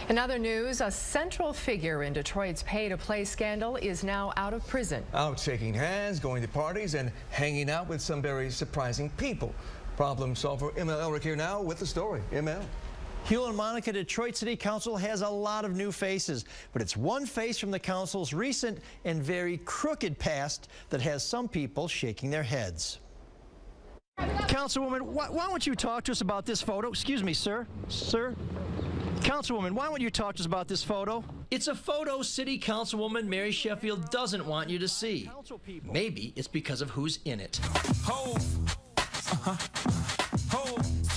In other news, a central figure in Detroit's pay-to-play scandal is now out of prison. Out shaking hands, going to parties, and hanging out with some very surprising people. Problem solver Elrick here now with the story. ML. Hugh and Monica, Detroit City Council has a lot of new faces, but it's one face from the council's recent and very crooked past that has some people shaking their heads. Councilwoman, why don't you talk to us about this photo? Excuse me, sir. Sir? Councilwoman, why don't you talk to us about this photo? It's a photo City Councilwoman Mary Sheffield doesn't want you to see. Maybe it's because of who's in it.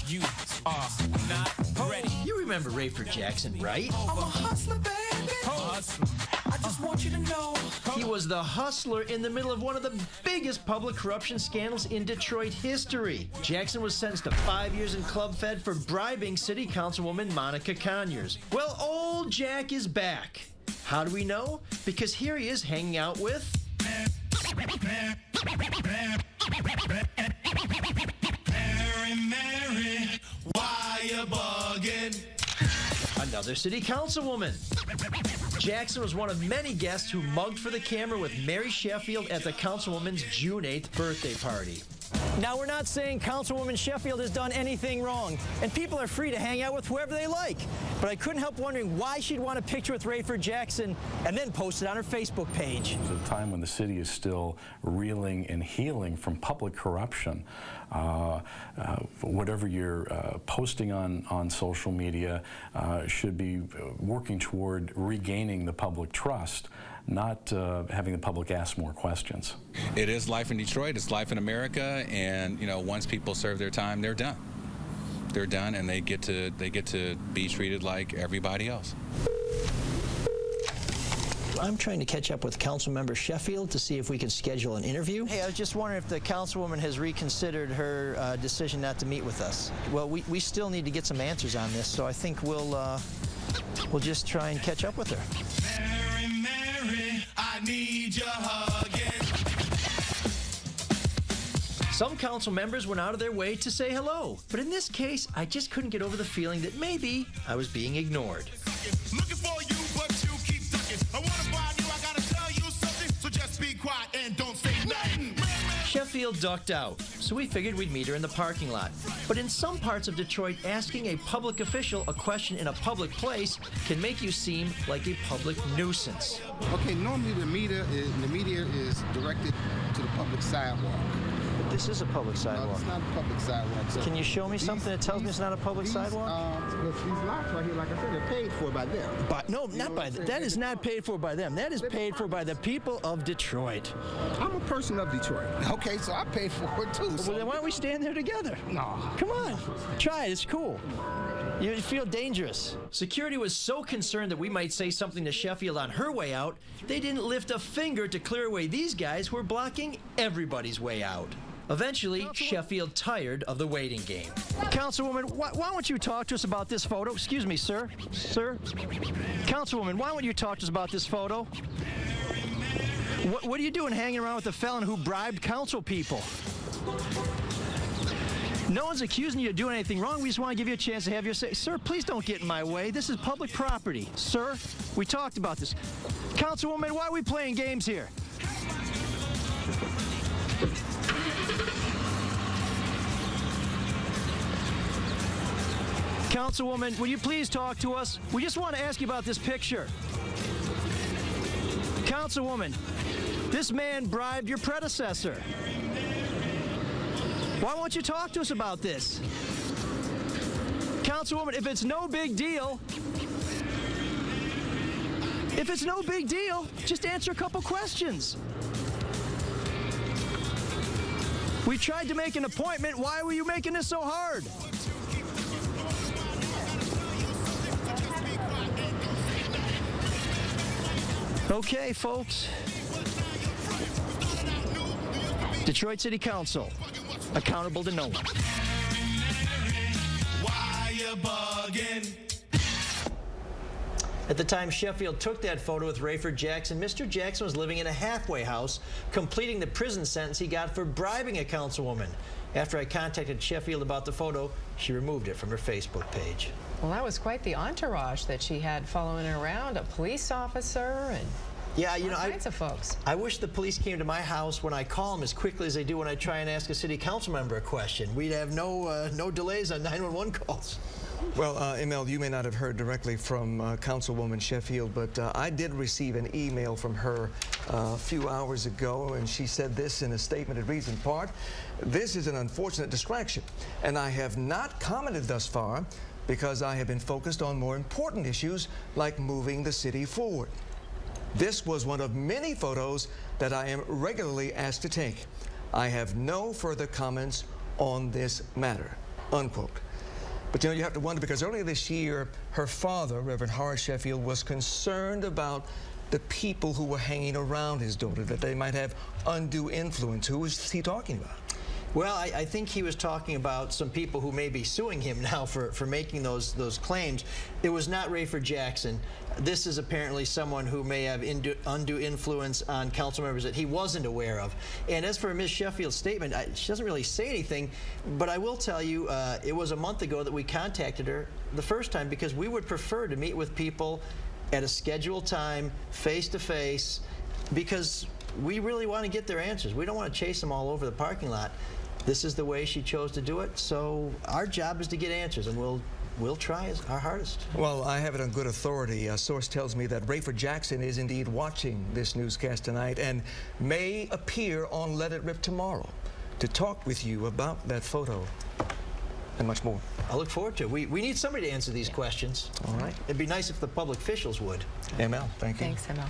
You are not ready. You remember Rayford Jackson, right? I'm a hustler, baby. I just want you to know. He was the hustler in the middle of one of the biggest public corruption scandals in Detroit history. Jackson was sentenced to 5 years in Club Fed for bribing City Councilwoman Monica Conyers. Well, old Jack is back. How do we know? Because here he is hanging out with... Mary, why you bugging? Another City Councilwoman. Jackson was one of many guests who mugged for the camera with Mary Sheffield at the Councilwoman's June 8th birthday party. Now, we're not saying Councilwoman Sheffield has done anything wrong, and people are free to hang out with whoever they like. But I couldn't help wondering why she'd want a picture with Rayford Jackson and then post it on her Facebook page. At a time when the city is still reeling and healing from public corruption, whatever you're posting on social media should be working toward regaining the public trust, not having the public ask more questions. It is life in Detroit, it's life in America, and you know, once people serve their time, they're done. They're done, and they get to be treated like everybody else. I'm trying to catch up with Councilmember Sheffield to see if we can schedule an interview. Hey, I was just wondering if the Councilwoman has reconsidered her decision not to meet with us. Well, we still need to get some answers on this, so I think we'll just try and catch up with her. Mary, I need your hugging. Some council members went out of their way to say hello, but in this case, I just couldn't get over the feeling that maybe I was being ignored. Looking for you, but you keep ducking. I wanna buy you, I gotta tell you something, so just be quiet and don't say nothing. Sheffield ducked out, so we figured we'd meet her in the parking lot. But in some parts of Detroit, asking a public official a question in a public place can make you seem like a public nuisance. Okay, normally the media is directed to the public sidewalk. But this is a public No, sidewalk. it's not a public sidewalk. So Can you show me something that tells me it's not a public sidewalk? These lots right here, like I said, they're paid for by them. No, not by them. That is not paid for by them. That is paid for by the people of Detroit. I'm a person of Detroit. Okay, so I pay for it too. Well, then why don't we stand there together? No. Come on, try it. It's cool. You feel dangerous. Security was so concerned that we might say something to Sheffield on her way out, they didn't lift a finger to clear away these guys who were blocking everybody's way out. Eventually, Sheffield tired of the waiting game. Councilwoman, why don't you talk to us about this photo? Excuse me, sir. Sir? Councilwoman, why don't you talk to us about this photo? What are you doing hanging around with a felon who bribed council people? No one's accusing you of doing anything wrong. We just want to give you a chance to have your say. Sir, please don't get in my way. This is public property. Sir, we talked about this. Councilwoman, why are we playing games here? Councilwoman, will you please talk to us? We just want to ask you about this picture. Councilwoman, this man bribed your predecessor. Why won't you talk to us about this? Councilwoman, if it's no big deal, just answer a couple questions. We tried to make an appointment. Why were you making this so hard? Okay, folks. Detroit City Council, accountable to no one. Why you bugging? At the time Sheffield took that photo with Rayford Jackson, Mr. Jackson was living in a halfway house, completing the prison sentence he got for bribing a councilwoman. After I contacted Sheffield about the photo, she removed it from her Facebook page. Well, that was quite the entourage that she had following her around, a police officer and Yeah, all kinds of folks. I wish the police came to my house when I call them as quickly as they do when I try and ask a city council member a question. We'd have no delays on 911 calls. Well, ML, you may not have heard directly from Councilwoman Sheffield, but I did receive an email from her a few hours ago, and she said this in a statement. It reads in part, "This is an unfortunate distraction, and I have not commented thus far because I have been focused on more important issues like moving the city forward. This was one of many photos that I am regularly asked to take. I have no further comments on this matter," unquote. But you know, you have to wonder, because earlier this year, her father, Reverend Horace Sheffield, was concerned about the people who were hanging around his daughter, that they might have undue influence. Who was he talking about? Well, I think he was talking about some people who may be suing him now for making those claims. It was not Rayford Jackson. This is apparently someone who may have undue influence on council members that he wasn't aware of. And as for Ms. Sheffield's statement, she doesn't really say anything, but I will tell you, it was a month ago that we contacted her the first time because we would prefer to meet with people at a scheduled time, face-to-face, because we really want to get their answers. We don't want to chase them all over the parking lot. This is the way she chose to do it, so our job is to get answers, and we'll try our hardest. Well, I have it on good authority. A source tells me that Rayford Jackson is indeed watching this newscast tonight and may appear on Let It Rip tomorrow to talk with you about that photo and much more. I look forward to it. We need somebody to answer these questions. All right. It'd be nice if the public officials would. ML, thank you. Thanks, ML.